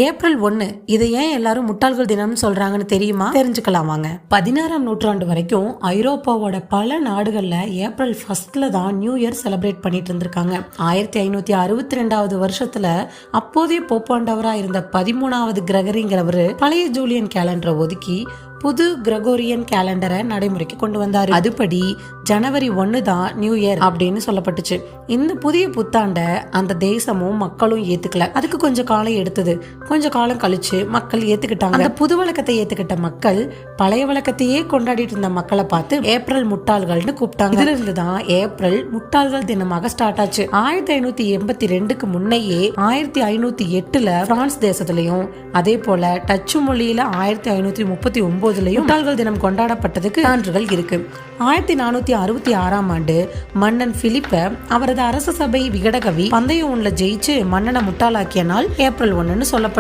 April 1 இதை ஏன் எல்லாரும் முட்டாள்கள் தினம்னு சொல்றாங்கன்னு தெரியுமா? தெரிஞ்சுக்கலாம் வாங்க. 16ஆம் நூற்றாண்டு வரைக்கும் ஐரோப்பாவோட பல நாடுகள்ல ஏப்ரல் 1 தான் நியூ இயர் செலிப்ரேட் பண்ணிட்டு இருந்திருக்காங்க. 1562வது வருஷத்துல அப்போதைய போப்பாண்டவரா இருந்த 13வது கிரகரிங்கிறவரு பழைய ஜூலியன் கேலண்டரை ஒதுக்கி புது கிரகோரியன் கேலண்டரை நடைமுறைக்கு கொண்டு வந்தாரு. அதுபடி ஜனவரி 1 தான் நியூ இயர் அப்படின்னு சொல்லப்பட்டுச்சு. இந்த புதிய புத்தாண்ட அந்த தேசமும் மக்களும் ஏத்துக்கல. அதுக்கு கொஞ்சம் காலம் எடுத்தது. கொஞ்ச காலம் கழிச்சு மக்கள் ஏத்துக்கிட்டாங்க. அந்த புது வழக்கத்தை ஏத்துக்கிட்ட மக்கள் பழைய வழக்கத்தையே கொண்டாடிட்டு இருந்த மக்களை பார்த்து ஏப்ரல் முட்டாள்கள்னு கூப்பிட்டாங்க. இதுல இருந்துதான் ஏப்ரல் முட்டாள்கள் தினமாக ஸ்டார்ட் ஆச்சு. 1582க்கு முன்னையே 1508ல பிரான்ஸ் தேசத்திலையும் அதே போல டச்சு மொழியில 1539 முட்டாள்கள் தினம் கொண்டாடப்பட்டதுக்கு சான்றுகள் இருக்கு. 1466ஆம் ஆண்டு மன்னன் பிலிப்ப அவரது அரச சபை விகடகவி பந்தயம் ஒன்றுல ஜெயிச்சு மன்னனை முட்டாளாக்கிய நாள் ஏப்ரல் 1ன்னு சொல்லப்படுது.